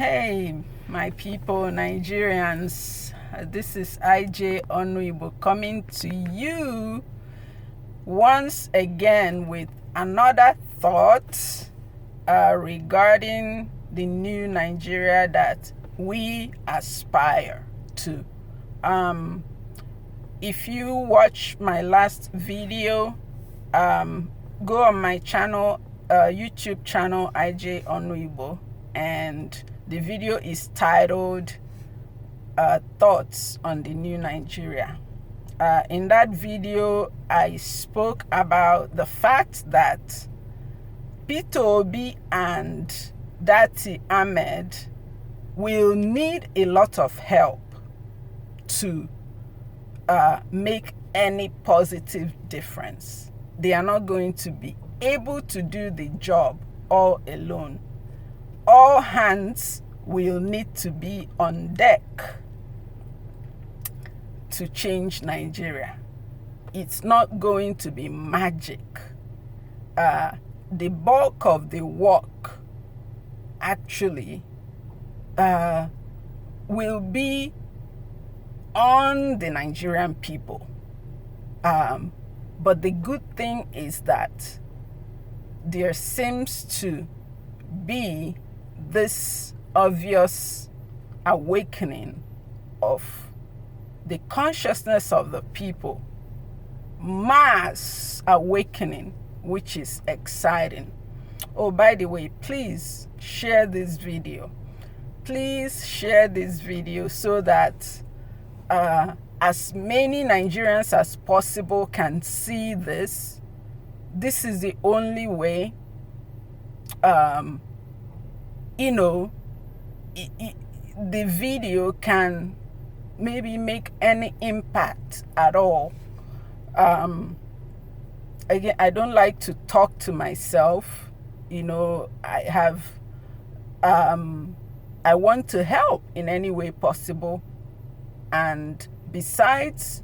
Hey, my people, Nigerians. This is IJ Onuibo coming to you once again with another thought regarding the new Nigeria that we aspire to. If you watch my last video, go on my channel, YouTube channel, IJ Onuibo, and the video is titled Thoughts on the New Nigeria. In that video, I spoke about the fact that Peter Obi and Dati Ahmed will need a lot of help to make any positive difference. They are not going to be able to do the job all alone. All hands will need to be on deck to change Nigeria. It's not going to be magic. The bulk of the work actually will be on the Nigerian people. But the good thing is that there seems to be this obvious awakening of the consciousness of the people, mass awakening, which is exciting. Oh, by the way, please share this video. Please share this video so that as many Nigerians as possible can see this. This is the only way the video can maybe make any impact at all. Again, I don't like to talk to myself. I want to help in any way possible. And besides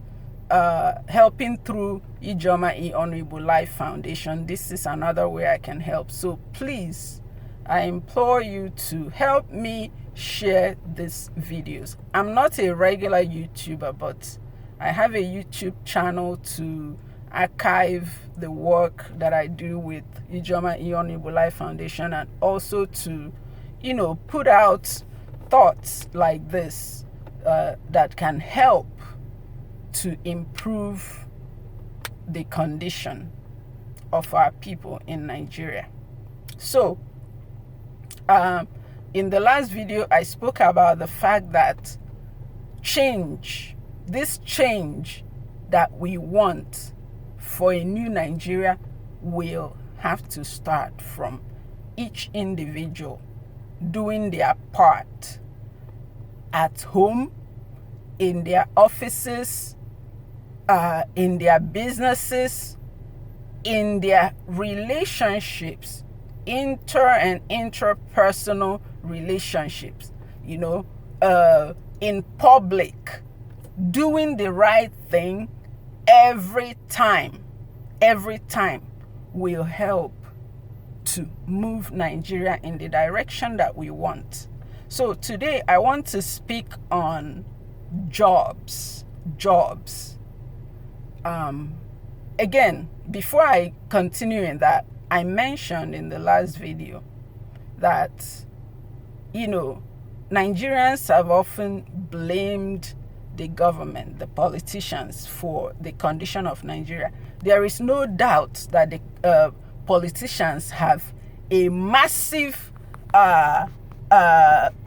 helping through Ijoma E. Honorable Life Foundation, this is another way I can help. So please, I implore you to help me share these videos. I'm not a regular YouTuber, but I have a YouTube channel to archive the work that I do with Ijoma E. Honorable Life Foundation, and also to, put out thoughts like this that can help to improve the condition of our people in Nigeria. So, in the last video, I spoke about the fact that this change that we want for a new Nigeria will have to start from each individual doing their part at home, in their offices, in their businesses, in their relationships, inter and interpersonal relationships, in public, doing the right thing every time will help to move Nigeria in the direction that we want. So today I want to speak on jobs. Again, before I continue in that, I mentioned in the last video that, Nigerians have often blamed the government, the politicians, for the condition of Nigeria. There is no doubt that the politicians have a massive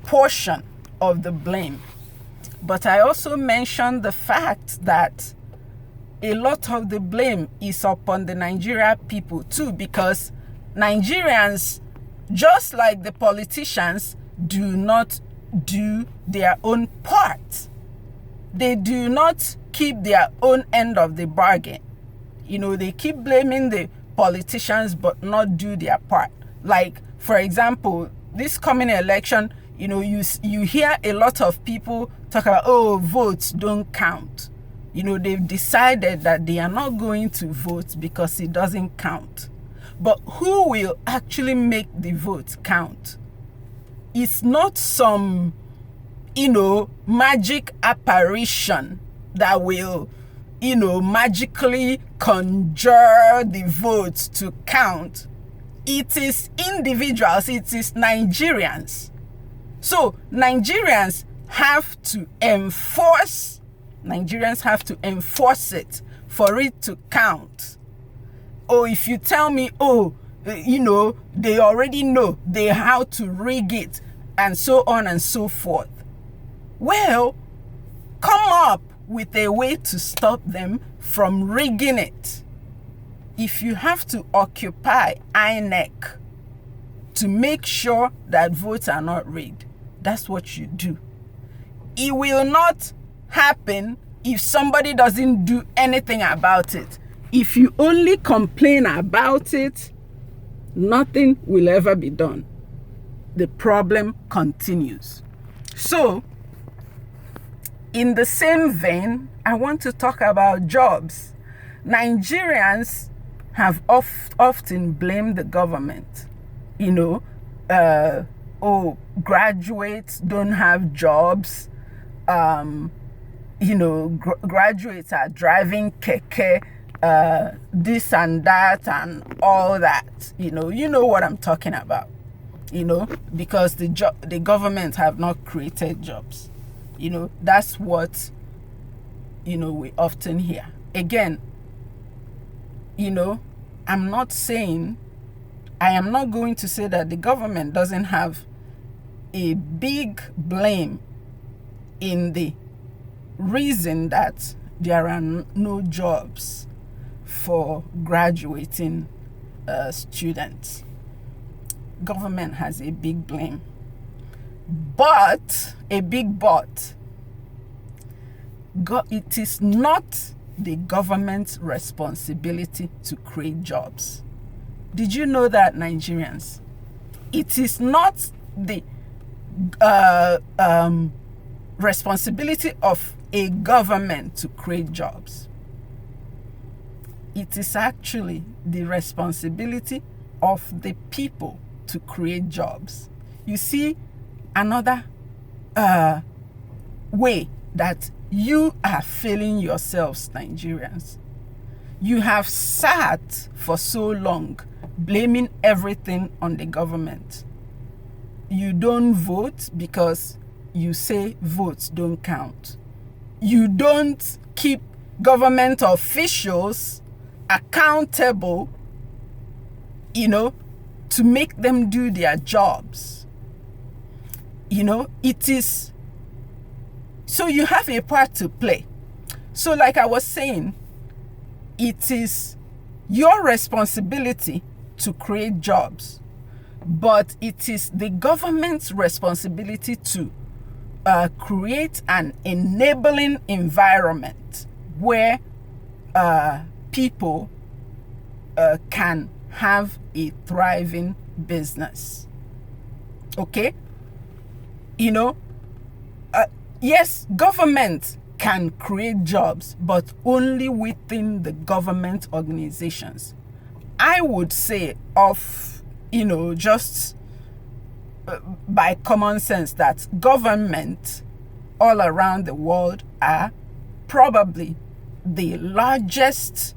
portion of the blame. But I also mentioned the fact that a lot of the blame is upon the Nigeria people too, because Nigerians, just like the politicians, do not do their own part. They do not keep their own end of the bargain. They keep blaming the politicians but not do their part. Like, for example, this coming election, you hear a lot of people talk about, votes don't count. They've decided that they are not going to vote because it doesn't count. But who will actually make the vote count? It's not some, magic apparition that will, magically conjure the votes to count. It is individuals, it is Nigerians. So Nigerians have to enforce it for it to count. Or if you tell me, they already know how to rig it and so on and so forth. Well, come up with a way to stop them from rigging it. If you have to occupy INEC to make sure that votes are not rigged, that's what you do. It will not happen if somebody doesn't do anything about it. If you only complain about it, nothing will ever be done. The problem continues. So, in the same vein, I want to talk about jobs. Nigerians have often blamed the government. Graduates don't have jobs. Graduates are driving keke, this and that and all that. You know what I'm talking about. Because the government have not created jobs. That's what, we often hear. Again, I am not going to say that the government doesn't have a big blame in the reason that there are no jobs for graduating students. Government has a big blame. But, a big but, it is not the government's responsibility to create jobs. Did you know that, Nigerians? It is not the responsibility of a government to create jobs. It is actually the responsibility of the people to create jobs. You see, another way that you are failing yourselves, Nigerians. You have sat for so long blaming everything on the government. You don't vote because you say votes don't count. You don't keep government officials accountable, to make them do their jobs. It is, so you have a part to play. So like I was saying, it is your responsibility to create jobs, but it is the government's responsibility to create an enabling environment where people can have a thriving business. Okay? Yes, government can create jobs, but only within the government organizations. I would say just by common sense that government all around the world are probably the largest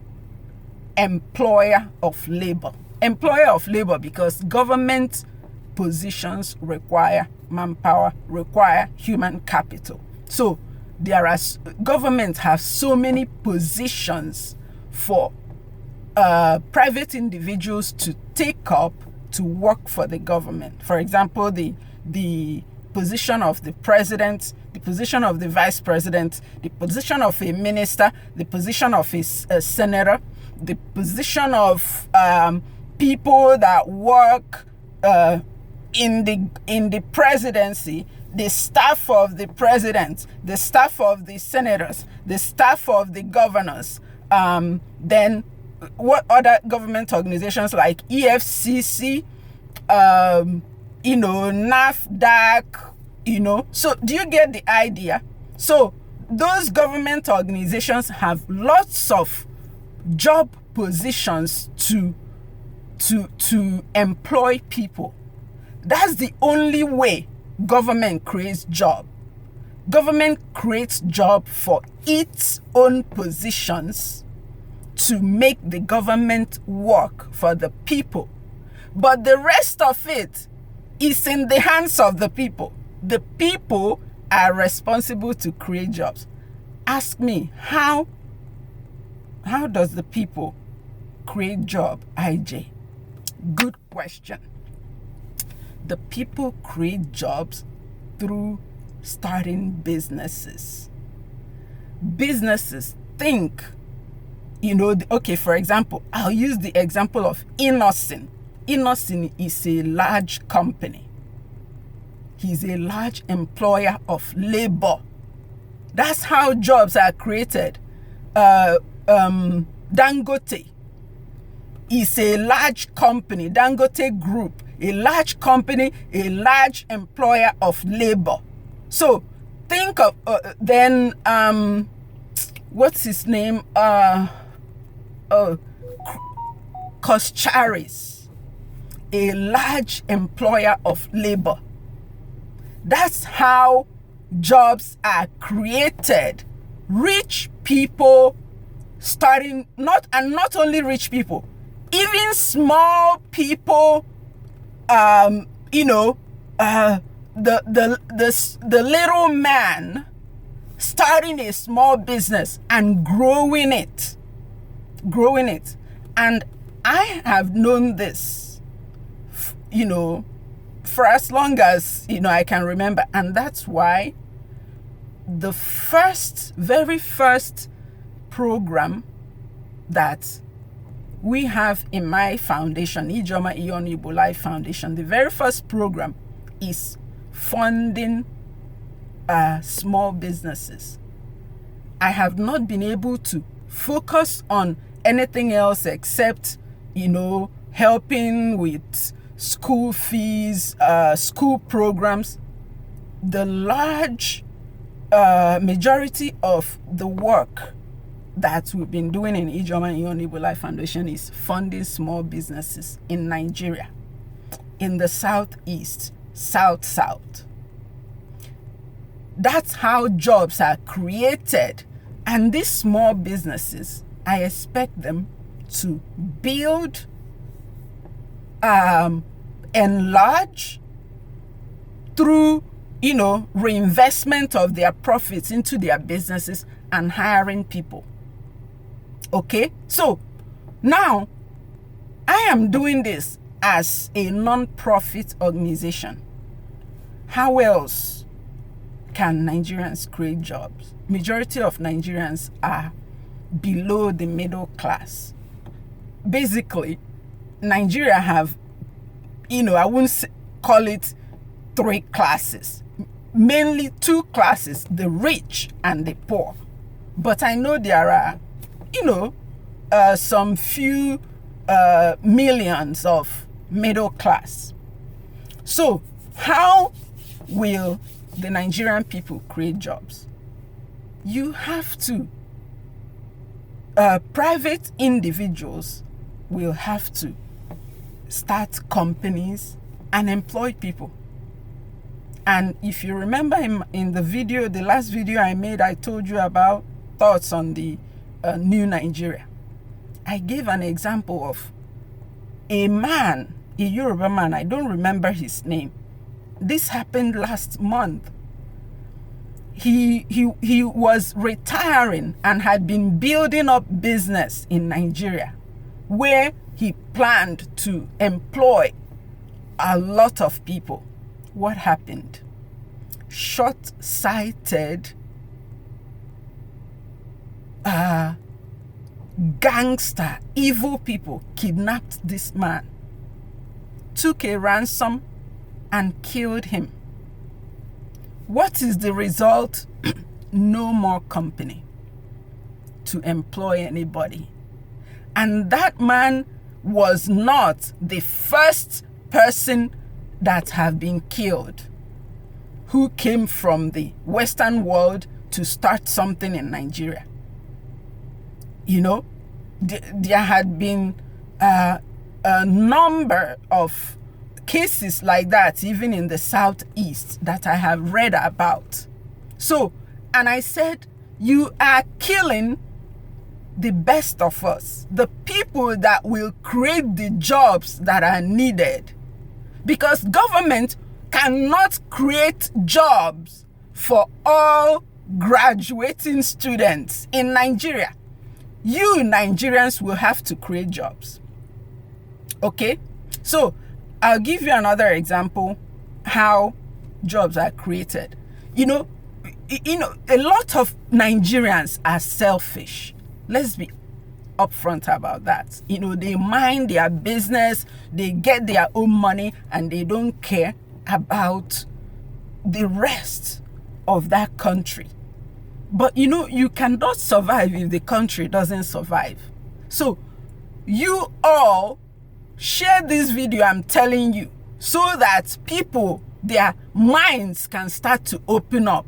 employer of labor. Because government positions require manpower, require human capital. So government have so many positions for private individuals to take up to work for the government. For example, the position of the president, the position of the vice president, the position of a minister, the position of a senator, the position of people that work in the presidency, the staff of the president, the staff of the senators, the staff of the governors, then what other government organizations like EFCC, NAFDAC, So do you get the idea? So those government organizations have lots of job positions to employ people. That's the only way government creates job. Government creates job for its own positions to make the government work for the people. But the rest of it is in the hands of the people. The people are responsible to create jobs. Ask me, how does the people create job, IJ? Good question. The people create jobs through starting businesses. Businesses think, okay, for example, I'll use the example of Innoson. Innoson is a large company. He's a large employer of labor. That's how jobs are created. Dangote is a large company. Dangote Group, a large company, a large employer of labor. So think of what's his name? Coscharis, a large employer of labor. That's how jobs are created. Rich people starting, not only rich people, even small people, the little man starting a small business and growing it. And I have known this, for as long as, I can remember. And that's why the very first program that we have in my foundation, Ijeoma Onyibo Life Foundation, the very first program is funding small businesses. I have not been able to focus on anything else except, helping with school fees, school programs. The large majority of the work that we've been doing in Ijeoma Onyibo Life Foundation is funding small businesses in Nigeria, in the Southeast, South. That's how jobs are created. And these small businesses, I expect them to build, enlarge through, reinvestment of their profits into their businesses and hiring people. Okay, so now I am doing this as a non-profit organization. How else can Nigerians create jobs? Majority of Nigerians are below the middle class. Basically, Nigeria have, I wouldn't call it 3 classes, mainly 2 classes, the rich and the poor. But I know there are, some few millions of middle class. So how will the Nigerian people create jobs? You have to, private individuals will have to start companies and employ people. And if you remember in the last video I made, I told you about thoughts on the new Nigeria. I gave an example of a man, a Yoruba man, I don't remember his name. This happened last month. He was retiring and had been building up business in Nigeria where he planned to employ a lot of people. What happened? Short-sighted gangster, evil people kidnapped this man, took a ransom and killed him. What is the result? No more company to employ anybody. And that man was not the first person that have been killed who came from the Western world to start something in Nigeria. There had been a number of cases like that, even in the Southeast, that I have read about. So, and I said, you are killing the best of us, the people that will create the jobs that are needed. Because government cannot create jobs for all graduating students in Nigeria. You Nigerians will have to create jobs. Okay? So, I'll give you another example how jobs are created. You know, a lot of Nigerians are selfish. Let's be upfront about that. You know, they mind their business, they get their own money, and they don't care about the rest of that country. But you know, you cannot survive if the country doesn't survive. So you all share this video I'm telling you, so that people, their minds can start to open up.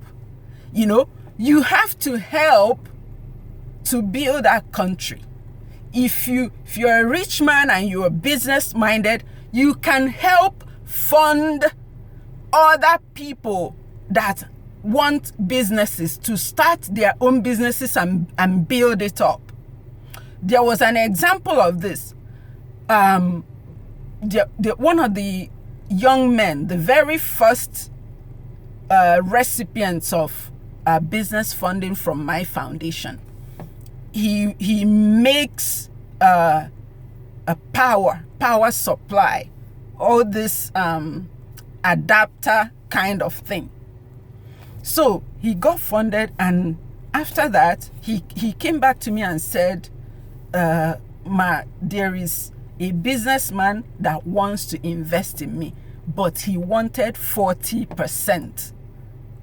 You know, you have to help to build our country. If you're a rich man and you're business minded, you can help fund other people that want businesses to start their own businesses and build it up. There was an example of this. One of the young men, the very first recipients of business funding from my foundation, he makes a power supply, all this adapter kind of thing. So he got funded, and after that he came back to me and said, there is a businessman that wants to invest in me, but he wanted 40%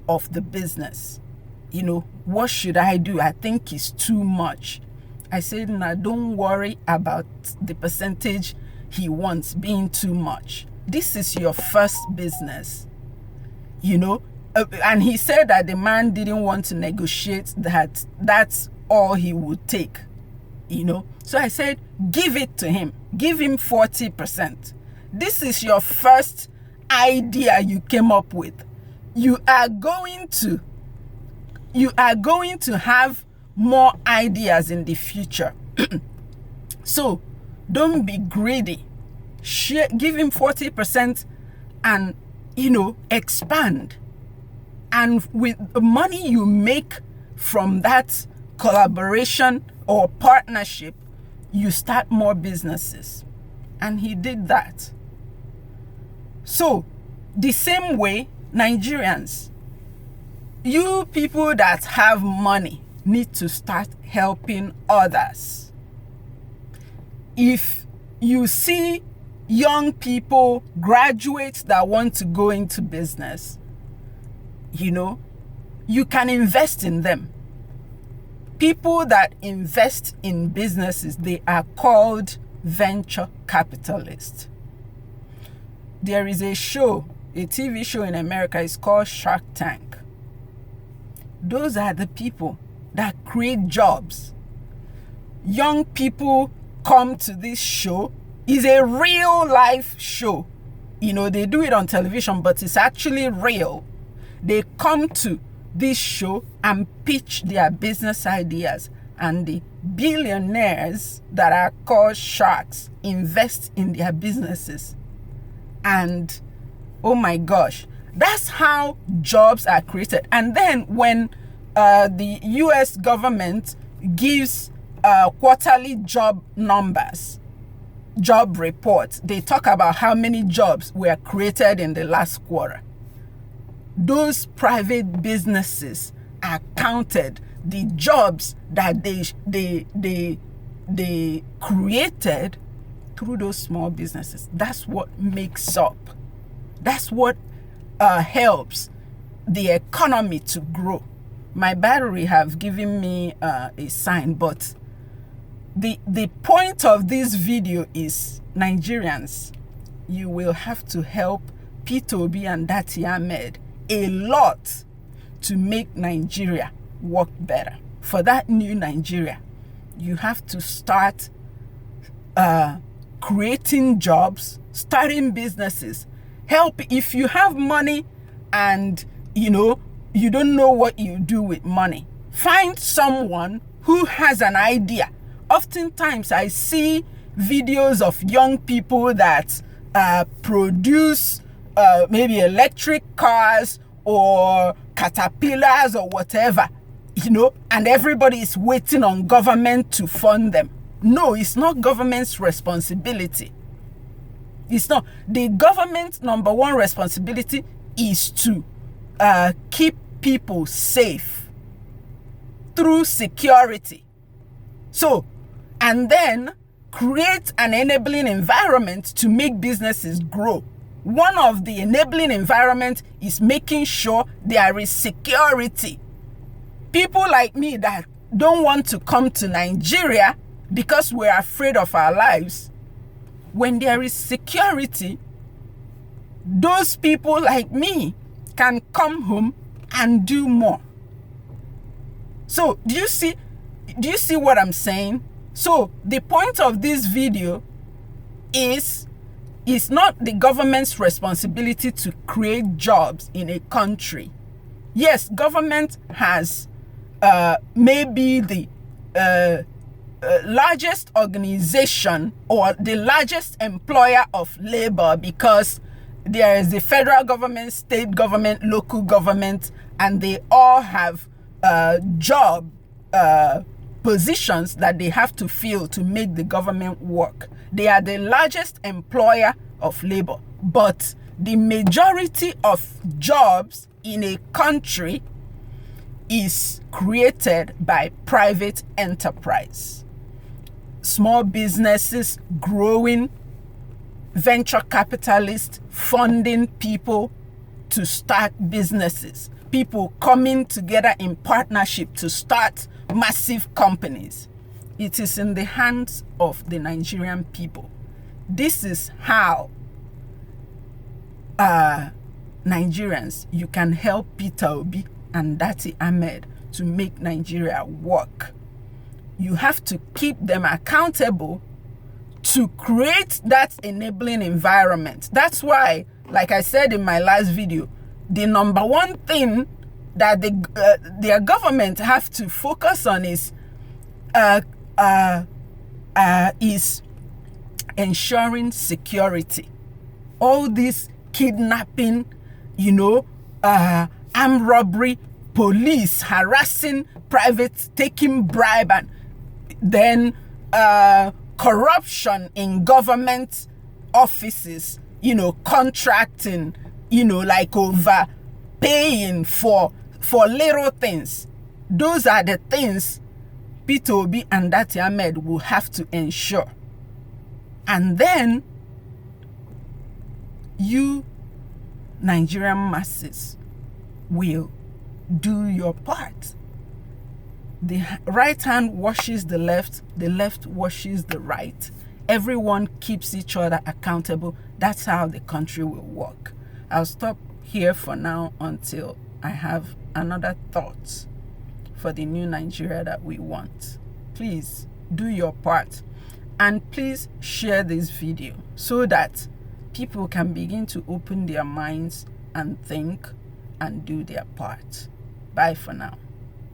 of the business. You know, what should I do? I think it's too much. I said, no, don't worry about the percentage he wants being too much. This is your first business, you know. And he said that the man didn't want to negotiate, that that's all he would take, you know. So I said, give it to him. Give him 40%. This is your first idea you came up with. You are going to have more ideas in the future. So don't be greedy. Give him 40% and, you know, expand. And with the money you make from that collaboration or partnership, you start more businesses. And he did that. So the same way, Nigerians, you people that have money need to start helping others. If you see young people, graduates that want to go into business, you know, you can invest in them. People that invest in businesses, they are called venture capitalists. There is a show, a TV show in America, it's called Shark Tank. Those are the people that create jobs. Young people come to this show. It's a real life show. You know, they do it on television, but it's actually real. They come to this show and pitch their business ideas, and the billionaires that are called sharks invest in their businesses. And oh my gosh, that's how jobs are created. And then when the US government gives quarterly job numbers, job reports, they talk about how many jobs were created in the last quarter. Those private businesses are counted, the jobs that they created through those small businesses. That's what makes up. That's what helps the economy to grow. My battery have given me a sign, but the point of this video is, Nigerians, you will have to help Peter Obi and Dati Ahmed a lot to make Nigeria work better. For that new Nigeria, you have to start creating jobs, starting businesses. Help if you have money and you don't know what you do with money. Find someone who has an idea. Oftentimes I see videos of young people that produce maybe electric cars or caterpillars or whatever, and everybody is waiting on government to fund them. No, it's not government's responsibility. It's not. The government's number one responsibility is to keep people safe through security. So, and then create an enabling environment to make businesses grow. One of the enabling environment is making sure there is security. People like me that don't want to come to Nigeria because we're afraid of our lives, when there is security, those people like me can come home and do more. So do you see what I'm saying? So the point of this video is it's not the government's responsibility to create jobs in a country. Yes, government has maybe the largest organization or the largest employer of labor, because there is the federal government, state government, local government, and they all have job positions that they have to fill to make the government work. They are the largest employer of labor, but the majority of jobs in a country is created by private enterprise. Small businesses growing, venture capitalists funding people to start businesses, people coming together in partnership to start massive companies. It is in the hands of the Nigerian people. This is how Nigerians, you can help Peter Obi and Dati Ahmed to make Nigeria work. You have to keep them accountable to create that enabling environment. That's why, like I said in my last video, the number one thing that their government have to focus on is ensuring security. All this kidnapping, armed robbery, police harassing private, taking bribe, and then corruption in government offices, contracting, like overpaying for little things. Those are the things Peter Obi and Dati Ahmed will have to ensure. And then you Nigerian masses will do your part. The right hand washes the left washes the right. Everyone keeps each other accountable. That's how the country will work. I'll stop here for now until I have another thought for the new Nigeria that we want. Please do your part, and please share this video so that people can begin to open their minds and think and do their part. Bye for now.